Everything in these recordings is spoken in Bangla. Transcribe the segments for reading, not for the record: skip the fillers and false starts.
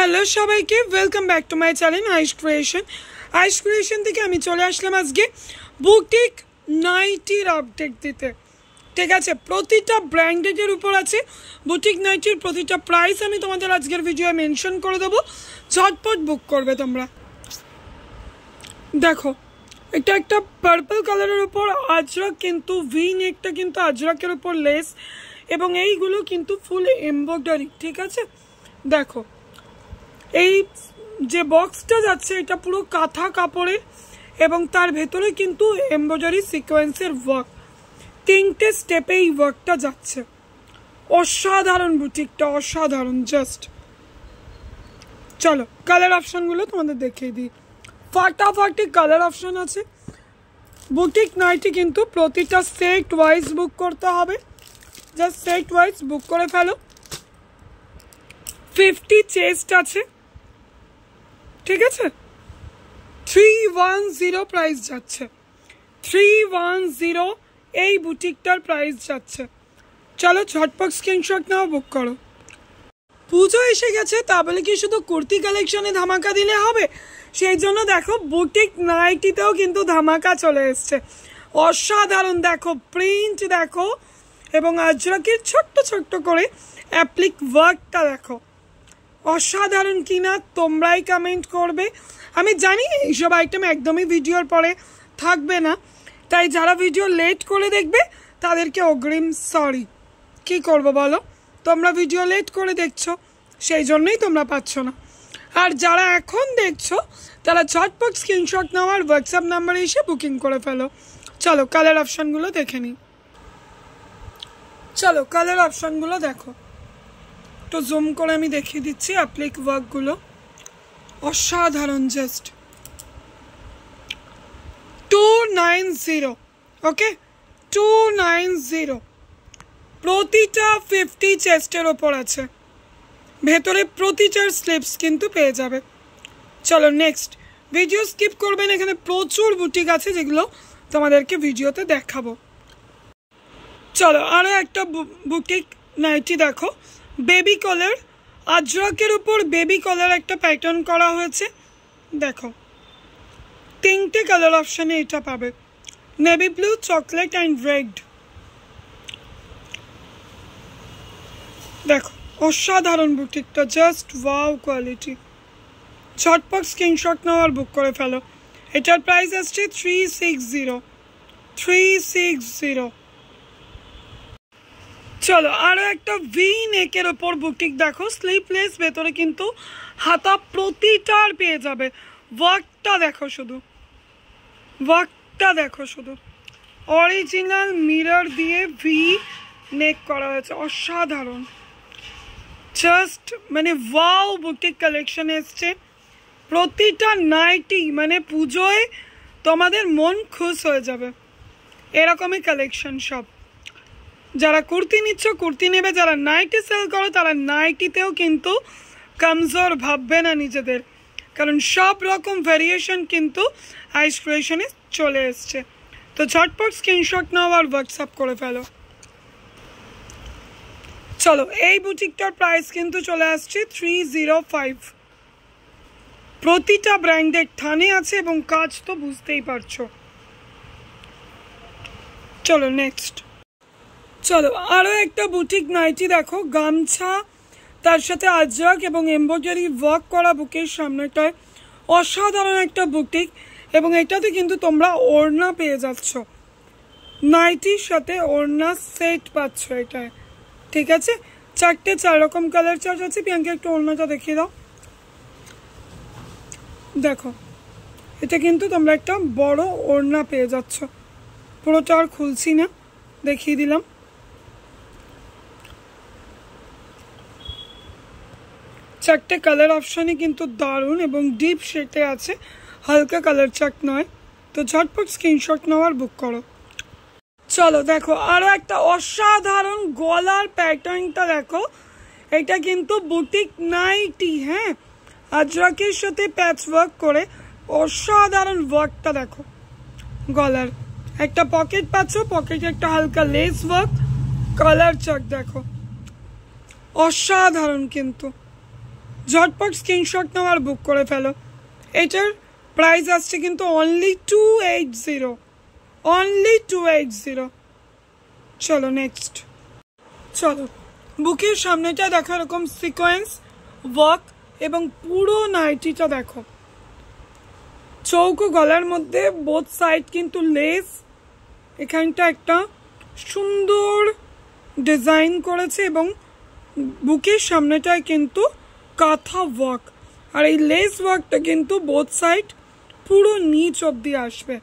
হ্যালো সবাইকে, welcome back to my channel ice creation থেকে আমি চলে আসলাম আজকে বুটিক নাইটির আপডেট দিতে। ঠিক আছে, প্রতিটা ব্র্যান্ডেডের উপর আছে বুটিক নাইটির প্রতিটা প্রাইস আমি তোমাদের আজকের ভিডিও মেনশন করে দেবো, ঝটপট বুক করবে তোমরা। দেখো, এটা একটা পার্পল কালারের উপর আজরাক, কিন্তু ভি নেকটা কিন্তু আজরাকের উপর লেস এবং এইগুলো কিন্তু ফুল এমব্রয়ডারি। ঠিক আছে, দেখো এই যে বক্সটা যাচ্ছে এটা পুরো কাঁথা কাপড়ের এবং তার ভেতরে কিন্তু এমব্রয়ডারি সিকোয়েন্সের ওয়ার্ক, তিনটে স্টেপে এই ওয়ার্কটা যাচ্ছে। অসাধারণ বুটিকটা, অসাধারণ। জাস্ট চলো কালার অপশনগুলো তোমাদের দেখিয়ে দিই। ফাটাফাটি কালার অপশন আছে। বুটিক নাইটি কিন্তু প্রতিটা সেট ওয়াইজ বুক করতে হবে, জাস্ট সেট ওয়াইজ বুক করে ফেলো। 50 চেস্ট আছে, ঠিক আছে। 310 প্রাইস যাচ্ছে, 310 এই বুটিকটার প্রাইস যাচ্ছে। চলো ঝটপট স্ক্রিনশট নাও, বুক করো। পুজো এসে গেছে, তা বলে কি শুধু কুর্তি কালেকশনে ধামাকা দিলে হবে? সেই জন্য দেখো বুটিক নাইটিতেও কিন্তু ধামাকা চলে এসছে। অসাধারণ, দেখো প্রিন্ট দেখো এবং আজরাকের ছোট্ট ছোট্ট করে অ্যাপ্লিক ওয়ার্কটা দেখো। অসাধারণ কিনা তোমরাই কমেন্ট করবে। আমি জানি এইসব আইটেম একদমই ভিডিওর পরে থাকবে না, তাই যারা ভিডিও লেট করে দেখবে তাদেরকে অগ্রিম সরি। কি করব বলো, তোমরা ভিডিও লেট করে দেখছো, সেই জন্যই তোমরা পাচ্ছ না। আর যারা এখন দেখছো তারা ঝটপট স্ক্রিনশট নাও আর হোয়াটসঅ্যাপ নাম্বারে এসে বুকিং করে ফেলো। চলো কালার অপশানগুলো দেখে নিই। চলো কালার অপশানগুলো দেখো, তো জুম করে আমি দেখিয়ে দিচ্ছি অ্যাপ্লিক ওয়ার্কগুলো। অসাধারণ, জাস্ট 290। ওকে, 290 প্রতিটা 50 চেস্টের ওপর আছে, ভেতরে প্রতিটার স্লিপস কিন্তু পেয়ে যাবে। চলো নেক্সট, ভিডিও স্কিপ করবেন, এখানে প্রচুর বুটিক আছে যেগুলো তোমাদেরকে ভিডিওতে দেখাবো। চলো আরও একটা বুটিক নাইটি দেখো, বেবি কলার, আজরাকের উপর বেবি কলার একটা প্যাটার্ন করা হয়েছে। দেখো তিনটে কালার অপশানে এটা পাবে, navy blue, chocolate and red. দেখো অসাধারণ বুটিকটা, জাস্ট ওয়াও কোয়ালিটি। ঝটপট স্ক্রিনশট নাও আর বুক করে ফেলো। এটার প্রাইস আসছে 360। চলো আরও একটা ভি নেকের ওপর বুটিক দেখো, স্লিপলেস, ভেতরে কিন্তু হাতা প্রতিটার পেয়ে যাবে। ওয়ার্কটা দেখো শুধু, ওয়ার্কটা দেখো শুধু। অরিজিনাল মিরর দিয়ে ভি নেক করা হয়েছে, অসাধারণ। জাস্ট মানে ওয়াও বুটিক কালেকশন এসছে। প্রতিটা নাইটি মানে পুজোয় তোমাদের মন খুশ হয়ে যাবে, এরকমই কালেকশন সব। যারা কুর্তি নিচ্ছ কুর্তি নেবে, যারা নাইটি সেল করো তারা নাইটিতেও কিন্তু কমজোর ভাববে না নিজেদের, কারণ সব রকম ভ্যারিয়েশন কিন্তু আইস ক্রিয়েশনে চলে এসছে। তো ঝটপট স্ক্রিনশট নাও আর হোয়াটসঅ্যাপ করে ফেলো। চলো এই বুটিকটার প্রাইস কিন্তু চলে আসছে 305। প্রতিটা ব্র্যান্ডের থানে আছে এবং কাজ তো বুঝতেই পারছো। চলো নেক্সট, চলো আরও একটা বুটিক নাইটি দেখো, গামছা, তার সাথে আজরাক এবং এমব্রয়ডারি ওয়ার্ক করা বুকের সামনেটায়। অসাধারণ একটা বুটিক এবং এটাতে কিন্তু তোমরা ওড়না পেয়ে যাচ্ছ, নাইটির সাথে ওড়না সেট পাচ্ছ এটায়। ঠিক আছে, 4 রকম কালার চার্ট আছে। প্রিয়াঙ্কা একটু ওড়নাটা দেখিয়ে দাও। দেখো এটা কিন্তু তোমরা একটা বড় ওড়না পেয়ে যাচ্ছ, পুরোটা আর খুলছি না, দেখিয়ে দিলাম। চারটে কালার অপশানই কিন্তু দারুণ এবং ডিপ শেডে আছে, হালকা কালার চার্ট নয়। তো ঝটপট স্ক্রিনশট নাও আর বুক করো। চলো দেখো আরও একটা অসাধারণ গলার প্যাটার্নটা দেখো, এটা কিন্তু বুটিক নাইটি। হ্যাঁ, আজরাকের সাথে প্যাচ ওয়ার্ক করে অসাধারণ ওয়ার্কটা দেখো। গলার একটা পকেট পাচ্ছ, পকেটে একটা হালকা লেস ওয়ার্ক, কালার চার্ট দেখো, অসাধারণ কিন্তু। ঝটপট স্ক্রিনশট নাও আর বুক করে ফেলো। এটার প্রাইস আসছে কিন্তু অনলি 280, অনলি 280। চলো নেক্সট। চলো বুকের সামনেটা দেখো এরকম সিকোয়েন্স ওয়ার্ক এবং পুরো নাইটিটা দেখো চৌকো গলার মধ্যে বোথ সাইড কিন্তু লেস, এখানটা একটা সুন্দর ডিজাইন করেছে এবং বুকের সামনেটায় কিন্তু কাঁথা ওয়ার্ক, আর এই লেস ওয়ার্কটা কিন্তু বোথ সাইড পুরো নিচ অব্দি আসবে।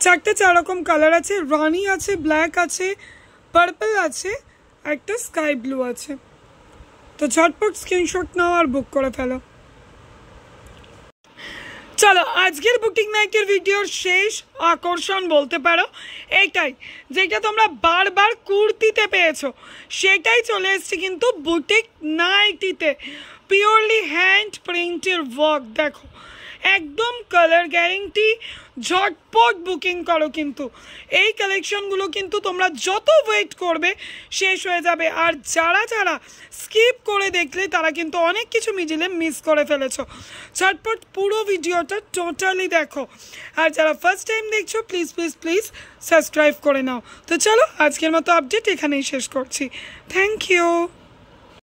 চারটে চার রকম কালার আছে, রানি আছে, ব্ল্যাক আছে, পার্পল আছে, একটা স্কাই ব্লু আছে। তো ঝটপট স্ক্রিনশট নাও আর বুক করে ফেলো। চলো আজকের বুটিক নাইটের ভিডিওর শেষ আকর্ষণ বলতে পারো এইটাই, যেটা তোমরা বারবার কুর্তিতে পেয়েছো সেটাই চলে এসছে কিন্তু বুটিক নাইটিতে। পিওরলি হ্যান্ড প্রিন্টের ওয়ার্ক দেখো, একদম কালার গ্যারেন্টি। ঝটপট বুকিং করো, কিন্তু এই কালেকশনগুলো কিন্তু তোমরা যত ওয়েট করবে শেষ হয়ে যাবে। আর যারা যারা স্কিপ করে দেখলে তারা কিন্তু অনেক কিছু মিস করে ফেলেছো। ঝটপট পুরো ভিডিওটা টোটালি দেখো, আর যারা ফার্স্ট টাইম দেখছো প্লিজ প্লিজ প্লিজ সাবস্ক্রাইব করে নাও। তো চলো আজকের মতো আপডেট এখানেই শেষ করছি। Thank you.